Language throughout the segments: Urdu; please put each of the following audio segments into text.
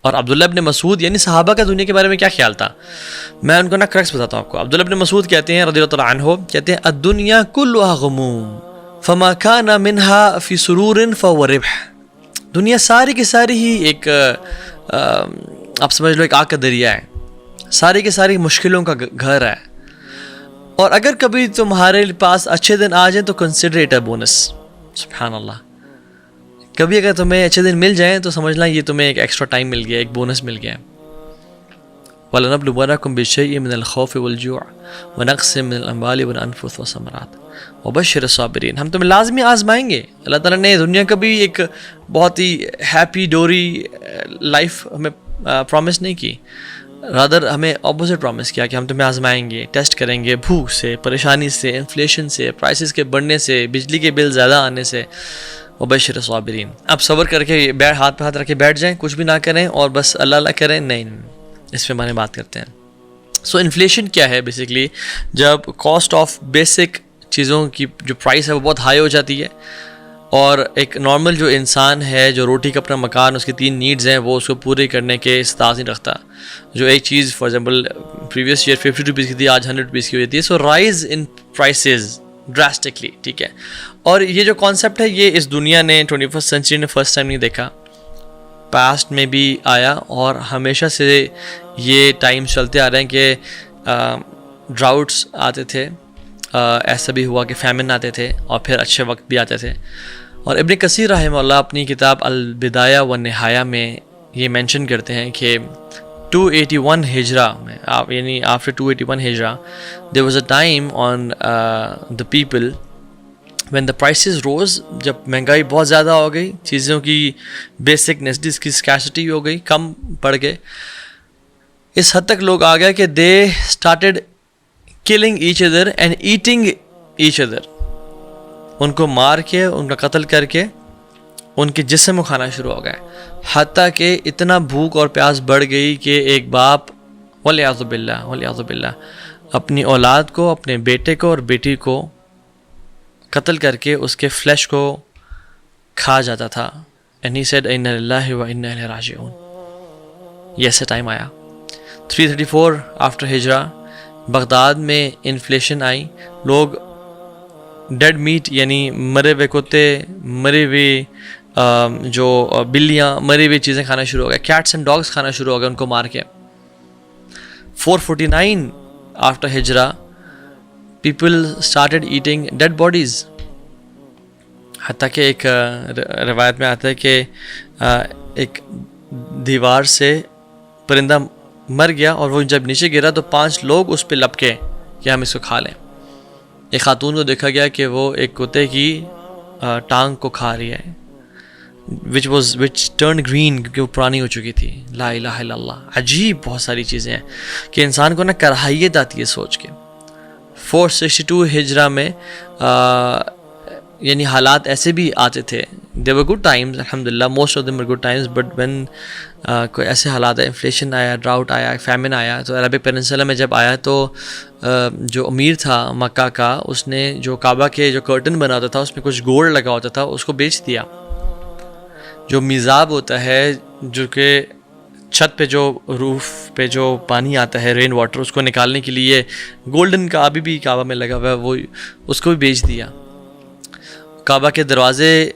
اور عبداللہ ابن مسعود یعنی صحابہ کا دنیا کے بارے میں کیا خیال تھا، میں ان کو نا کریکٹس بتاتا ہوں آپ کو. عبداللہ ابن مسعود کہتے ہیں رضی اللہ تعالیٰ عنہ، کہتے ہیں الدنیا کلها غموم فما کان منها فی سرور فهو ربح. دنیا ساری کی ساری ہی ایک آپ سمجھ لو ایک آگ کا دریا ہے، ساری کی ساری مشکلوں کا گھر ہے، اور اگر کبھی تمہارے پاس اچھے دن آ جائیں تو کنسیڈر اٹ اے بونس. سبحان اللہ. کبھی اگر تمہیں اچھے دن مل جائیں تو سمجھنا یہ تمہیں ایک ایکسٹرا ٹائم مل گیا، ایک بونس مل گیا. وَلَنَبْلُوَنَّكُمْ بِالشَّيْءِ مِنَ الْخَوْفِ وَالْجُوعِ وَنَقْصٍ مِنَ الْأَمْوَالِ وَالْأَنفُسِ وَالثَّمَرَاتِ وَبَشِّرِ الصَّابِرِينَ. ہم تمہیں لازمی آزمائیں گے. اللہ تعالیٰ نے دنیا کا بھی ایک بہت ہی ہیپی ڈوری لائف ہمیں پرومس نہیں کی، رادر ہمیں اپوزٹ پرومس کیا کہ ہم تمہیں آزمائیں گے، ٹیسٹ کریں گے، بھوک سے، پریشانی سے، انفلیشن سے، پرائسز کے بڑھنے سے، بجلی کے بل زیادہ آنے سے. وبشر الصابرین. اب صبر کر کے ہاتھ پہ ہاتھ رکھ کے بیٹھ جائیں، کچھ بھی نہ کریں اور بس اللہ اللہ کریں؟ نہیں، اس پہ ہماری بات کرتے ہیں. سو انفلیشن کیا ہے؟ بیسکلی جب کاسٹ آف بیسک چیزوں کی جو پرائس ہے وہ بہت ہائی ہو جاتی ہے، اور ایک نارمل جو انسان ہے جو روٹی کا اپنا مکان، اس کی 3 نیڈز ہیں، وہ اس کو پورے کرنے کے استطاعت نہیں رکھتا. جو ایک چیز for example previous year 50 rupees کی تھی، آج 100 روپیز کی ہو جاتی ہے. So rise in prices drastically. ٹھیک ہے، اور یہ جو کانسیپٹ ہے یہ اس دنیا نے 21st سینچری نے فرسٹ ٹائم نہیں دیکھا، پاسٹ میں بھی آیا، اور ہمیشہ سے یہ ٹائم چلتے آ رہے ہیں کہ ڈراؤٹس آتے تھے، ایسا بھی ہوا کہ فیمن آتے تھے، اور پھر اچھے وقت بھی آتے تھے. اور ابن کثیر رحمہ اللہ اپنی کتاب البدایہ والنہایہ میں یہ مینشن کرتے ہیں کہ 281 ہجرہ میں یعنی after 281 ہجرہ there was a time on the people when the prices rose. جب مہنگائی بہت زیادہ ہو گئی، چیزوں کی بیسک نیسیٹیز کی اسکیسٹی ہو گئی، کم پڑ گئے، اس حد تک لوگ آ گئے کہ they started killing each other and eating each other. ان کو مار کے، ان کا قتل کر کے ان کے جسم کو کھانا شروع ہو گئے، حتیٰ کہ اتنا بھوک اور پیاس بڑھ گئی کہ ایک باپ والعیاذ باللہ اپنی اولاد کو، اپنے بیٹے کو اور بیٹی کو قتل کر کے اس کے فلیش کو کھا جاتا تھا. and he said اِنَّا لِلَّهِ وَإِنَّا إِلَيْهِ رَاجِعُونَ. یہ ایسا ٹائم آیا 334 آفٹر ہجرہ. بغداد میں انفلیشن آئی، لوگ ڈیڈ میٹ یعنی مرے ہوئے کتے، مرے ہوئے جو بلیاں، مرے ہوئے چیزیں کھانا شروع ہو گئے، کیٹس اینڈ ڈاگس کھانا شروع ہو گئے ان کو مار کے. 449 آفٹر ہجرہ people started eating dead bodies. حتیٰ کہ ایک روایت میں آتا ہے کہ ایک دیوار سے پرندہ مر گیا، اور وہ جب نیچے گرا تو 5 لوگ اس پہ لپکے کہ ہم اس کو کھا لیں. ایک خاتون کو دیکھا گیا کہ وہ ایک کتے کی ٹانگ کو کھا رہی ہے، which turned green کیونکہ وہ پرانی ہو چکی تھی. لا الہ الا اللہ. عجیب بہت ساری چیزیں ہیں کہ انسان کو نا کراہیت آتی ہے سوچ کے. 462 ہجرہ میں یعنی حالات ایسے بھی آتے تھے. there were good times الحمدللہ، most of them were good times, but when کوئی ایسے حالات ہے، انفلیشن آیا، ڈراؤٹ آیا، فیمن آیا، تو عربک پیننسولا میں جب آیا تو جو امیر تھا مکہ کا، اس نے جو کعبہ کے جو کرٹن بنا ہوتا تھا اس میں کچھ گولڈ لگا ہوتا تھا، اس کو بیچ دیا. جو میزاب ہوتا ہے، جو کہ چھت پہ جو روف پہ جو پانی آتا ہے رین واٹر، اس کو نکالنے کے لیے گولڈن کا ابھی بھی کعبہ میں لگا ہوا ہے، وہ اس کو بھی بیچ دیا. کعبہ کے دروازے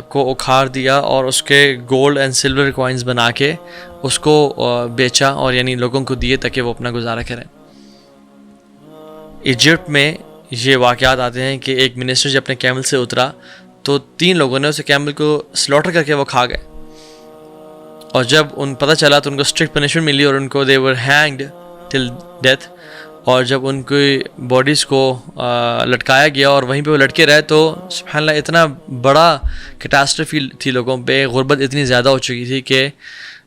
کو اکھاڑ دیا اور اس کے گولڈ اینڈ سلور کوائنز بنا کے اس کو بیچا، اور یعنی لوگوں کو دیے تاکہ وہ اپنا گزارا کریں. ایجپٹ میں یہ واقعات آتے ہیں کہ ایک منسٹر جب اپنے کیمل سے اترا تو 3 لوگوں نے اسے کیمل کو سلوٹر کر کے وہ کھا گئے، اور جب ان پتہ چلا تو ان کو اسٹرکٹ پنشمنٹ ملی اور ان کو they were hanged till death. اور جب ان کی باڈیز کو لٹکایا گیا اور وہیں پہ وہ لٹکے رہے تو سبحان اللہ اتنا بڑا کیٹاسٹرفی تھی لوگوں پہ، غربت اتنی زیادہ ہو چکی تھی کہ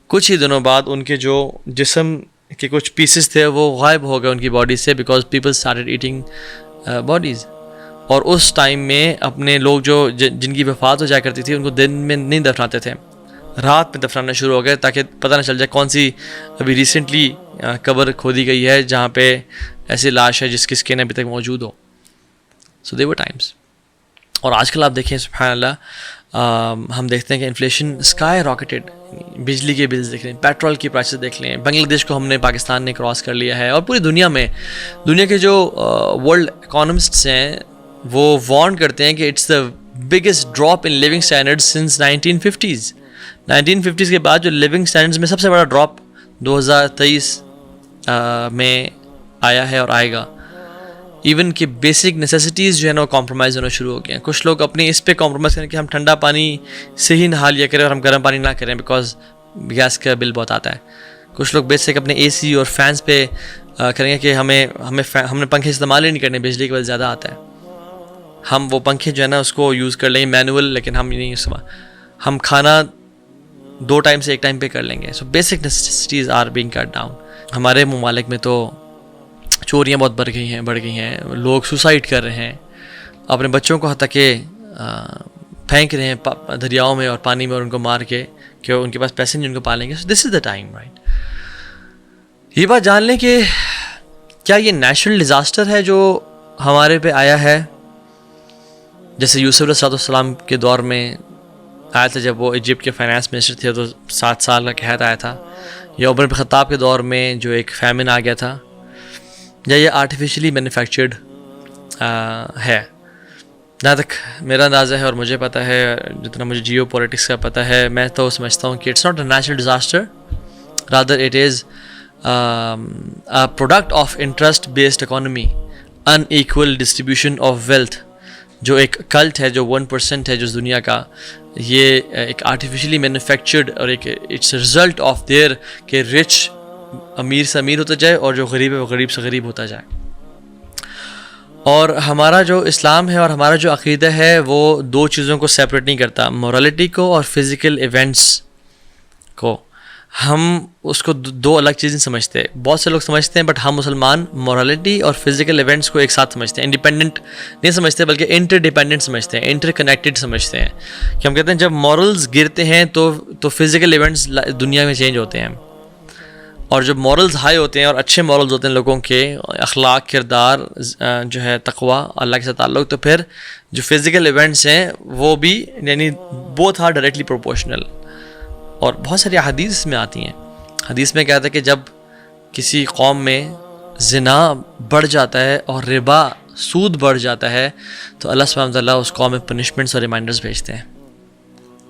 کچھ ہی دنوں بعد ان کے جو جسم کے کچھ پیسز تھے وہ غائب ہو گئے ان کی باڈی سے، because people started eating bodies. اور اس ٹائم میں اپنے لوگ جو جن کی وفات ہو جایا کرتی تھی ان کو دن میں نہیں دفناتے تھے، رات میں دفنانا شروع ہو گئے تاکہ پتہ نہ چل جائے کون سی ابھی ریسنٹلی قبر کھودی گئی ہے جہاں پہ ایسی لاش ہے جس کی اسکن ابھی تک موجود ہو. سو دے ور ٹائمس. اور آج کل آپ دیکھیں سبحان اللہ ہم دیکھتے ہیں کہ انفلیشن اسکائی راکٹڈ، بجلی کے بلز دیکھ لیں، پیٹرول کی پرائسز دیکھ لیں، بنگلہ دیش کو ہم نے پاکستان نے کراس کر لیا ہے، اور پوری دنیا میں دنیا کے جو ورلڈ اکانومسٹس ہیں وہ وارن کرتے ہیں کہ it's the biggest drop in living standard since 1950s. 1950s کے بعد جو لیونگ اسٹینڈرڈس میں سب سے بڑا ڈراپ 2023 میں آیا ہے اور آئے گا. ایون کہ بیسک نیسیسٹیز جو ہے نا وہ کمپرومائز ہونا شروع ہو گئے ہیں. کچھ لوگ اپنی اس پہ کمپرومائز کریں کہ ہم ٹھنڈا پانی سے ہی نہا لیا کریں اور ہم گرم پانی نہ کریں بیکاز گیس کا بل بہت آتا ہے. کچھ لوگ بیسک اپنے اے سی اور فینس پہ کریں گے کہ ہم نے پنکھے استعمال ہی نہیں کرنے، بجلی کا بل زیادہ آتا ہے. ہم وہ پنکھے جو ہے نا اس کو یوز کر لیں گے مینول، لیکن ہم نہیں استعمال، ہم کھانا 2 ٹائم سے 1 ٹائم پہ کر لیں گے. So basic necessities are being cut down. ہمارے ممالک میں تو چوریاں بہت بڑھ گئی ہیں، لوگ سوسائڈ کر رہے ہیں، اپنے بچوں کو حتیٰ کہ پھینک رہے ہیں دریاؤں میں اور پانی میں اور ان کو مار کے کہ ان کے پاس پیسے نہیں ان کو پالیں گے. سو دس از دا ٹائم رائٹ. یہ بات جان لیں کہ کیا یہ نیچرل ڈیزاسٹر ہے جو ہمارے پہ آیا ہے، جیسے یوسف علیہ السلام کے دور میں آیا تھا جب وہ ایجپٹ کے فائنانس منسٹر تھے تو 7 سال کا قحط آیا تھا، یا عمر بن خطاب کے دور میں جو ایک فیمن آ گیا تھا، یا یہ آرٹیفیشلی مینوفیکچرڈ ہے. جہاں تک میرا اندازہ ہے اور مجھے پتہ ہے، جتنا مجھے جیو پولیٹکس کا پتہ ہے، میں تو سمجھتا ہوں کہ it's not a natural disaster, rather it is a product of interest based economy, unequal distribution of wealth. جو ایک کلٹ ہے، جو 1% ہے جو دنیا کا، یہ ایک آرٹیفیشلی مینوفیکچرڈ اور ایک اٹس رزلٹ آف دیئر کہ رچ امیر سے امیر ہوتا جائے اور جو غریب ہے وہ غریب سے غریب ہوتا جائے. اور ہمارا جو اسلام ہے اور ہمارا جو عقیدہ ہے وہ 2 چیزوں کو سیپریٹ نہیں کرتا، مورالٹی کو اور فزیکل ایونٹس کو. ہم اس کو 2 الگ چیزیں سمجھتے ہیں. بہت سے لوگ سمجھتے ہیں، بٹ ہم مسلمان مورالٹی اور فزیکل ایونٹس کو ایک ساتھ سمجھتے ہیں. انڈیپینڈنٹ نہیں سمجھتے بلکہ انٹر ڈیپینڈنٹ سمجھتے ہیں، انٹر کنیکٹڈ سمجھتے ہیں. کہ ہم کہتے ہیں جب مورلز گرتے ہیں تو فزیکل ایونٹس دنیا میں چینج ہوتے ہیں، اور جب مورلز ہائی ہوتے ہیں اور اچھے مورلز ہوتے ہیں لوگوں کے، اخلاق، کردار جو ہے، تقویٰ، اللہ کے ساتھ تعلق، تو پھر جو فزیکل ایونٹس ہیں وہ بھی یعنی بوتھ آر ڈائریکٹلی پروپورشنل. اور بہت ساری حدیث میں آتی ہیں. حدیث میں کہتا ہے کہ جب کسی قوم میں زنا بڑھ جاتا ہے اور ربا، سود بڑھ جاتا ہے، تو اللہ سبحانہ وتعالیٰ اس قوم میں پنشمنٹس اور ریمائنڈرز بھیجتے ہیں.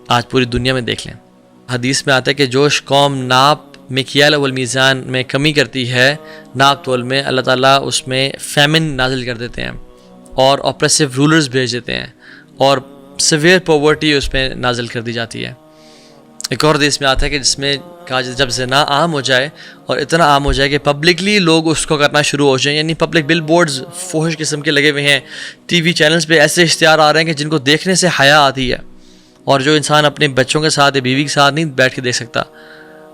آج پوری دنیا میں دیکھ لیں، حدیث میں آتا ہے کہ جو قوم ناپ مکیال والمیزان میں کمی کرتی ہے، ناپ تول میں، اللہ تعالیٰ اس میں فیمن نازل کر دیتے ہیں اور اپریسو رولرز بھیج دیتے ہیں اور سیویئر پاورٹی اس میں نازل کر دی جاتی ہے. ایک اور حدیث میں آتا ہے کہ جس میں کہا جاتا ہے جب زنا عام ہو جائے اور اتنا عام ہو جائے کہ پبلکلی لوگ اس کو کرنا شروع ہو جائیں، یعنی پبلک بل بورڈز فحش قسم کے لگے ہوئے ہیں، ٹی وی چینلز پہ ایسے اشتہار آ رہے ہیں کہ جن کو دیکھنے سے حیا آتی ہے، اور جو انسان اپنے بچوں کے ساتھ یا بیوی کے ساتھ نہیں بیٹھ کے دیکھ سکتا.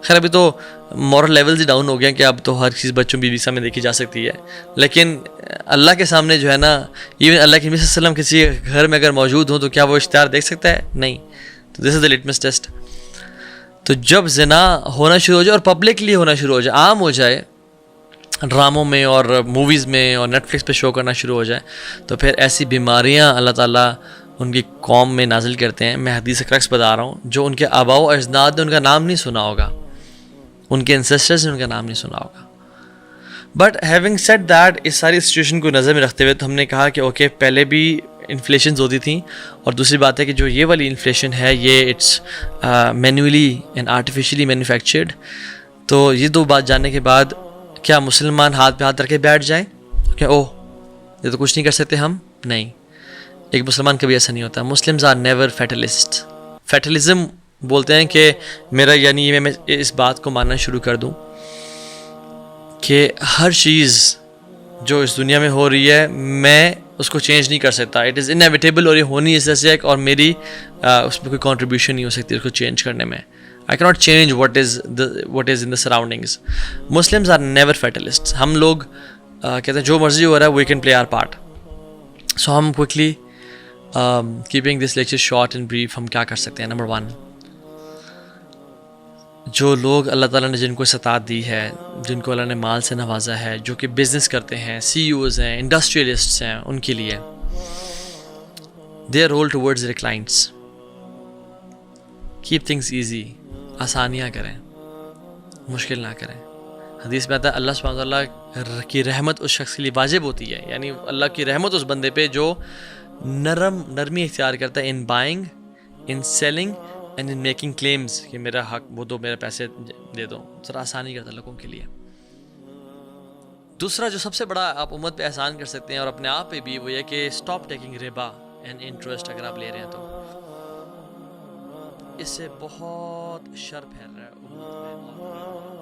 خیر ابھی تو مورل لیولز ہی ڈاؤن ہو گئے ہیں کہ اب تو ہر چیز بچوں بیوی کے سامنے دیکھی جا سکتی ہے، لیکن اللہ کے سامنے جو ہے نا، ایون اللہ کے نبی صلی اللہ علیہ وسلم کسی گھر میں اگر موجود ہوں تو کیا وہ اشتہار دیکھ سکتا ہے؟ نہیں. تو دس از دا لٹمس ٹیسٹ. تو جب زنا ہونا شروع ہو جائے اور پبلکلی ہونا شروع ہو جائے، عام ہو جائے، ڈراموں میں اور موویز میں اور نیٹ فلکس پہ شو کرنا شروع ہو جائے، تو پھر ایسی بیماریاں اللہ تعالیٰ ان کی قوم میں نازل کرتے ہیں. میں حدیث اکرکس بتا رہا ہوں، جو ان کے آباء و اجداد نے ان کا نام نہیں سنا ہوگا، ان کے انسیسٹرز نے ان کا نام نہیں سنا ہوگا. بٹ ہیونگ سیڈ دیٹ، اس ساری سچویشن کو نظر میں رکھتے ہوئے تو ہم نے کہا کہ اوکے، پہلے بھی انفلیشنز ہوتی تھیں، اور دوسری بات ہے کہ جو یہ والی انفلیشن ہے یہ it's manually and artificially manufactured. تو یہ 2 بات جاننے کے بعد کیا مسلمان ہاتھ پہ ہاتھ رکھ کے بیٹھ جائیں کہ اوہ یہ تو کچھ نہیں کر سکتے ہم؟ نہیں، ایک مسلمان کبھی ایسا نہیں ہوتا. Muslims are never fatalist. Fatalism بولتے ہیں کہ میرا یعنی یہ میں اس بات کو ماننا شروع کر دوں کہ ہر چیز جو اس دنیا میں ہو رہی ہے میں اس کو چینج نہیں کر سکتا، اٹ از انیویٹیبل، اور یہ ہونی اس سے ایک، اور میری اس میں کوئی کنٹریبیوشن نہیں ہو سکتی اس کو چینج کرنے میں. آئی کی not change what is in the surroundings. Muslims are never fatalist. ہم لوگ کہتے ہیں جو مرضی ہو رہا ہے we can play our part. So ہم quickly keeping this lecture short and brief, ہم کیا کر سکتے ہیں؟ نمبر 1، جو لوگ اللہ تعالیٰ نے جن کو استطاعت دی ہے، جن کو اللہ نے مال سے نوازا ہے، جو کہ بزنس کرتے ہیں، CEOs ہیں، انڈسٹریلسٹس ہیں، ان کے لیے their role towards their clients. Keep things easy, آسانیاں کریں، مشکل نہ کریں. حدیث میں آتا ہے اللہ سبحانہ وتعالیٰ کی رحمت اس شخص کے لیے واجب ہوتی ہے، یعنی اللہ کی رحمت اس بندے پہ جو نرمی اختیار کرتا ہے in buying, in selling and in making claims کہ میرا حق وہ دو، میرے پیسے دے دو. ذرا آسانی کرتا ہے لوگوں کے لیے. دوسرا جو سب سے بڑا آپ امت پہ احسان کر سکتے ہیں اور اپنے آپ پہ بھی، وہ یہ کہ اسٹاپ ٹیکنگ ربا اینڈ انٹرسٹ. اگر آپ لے رہے ہیں تو اس سے بہت شر پھیل رہا ہے امت میں.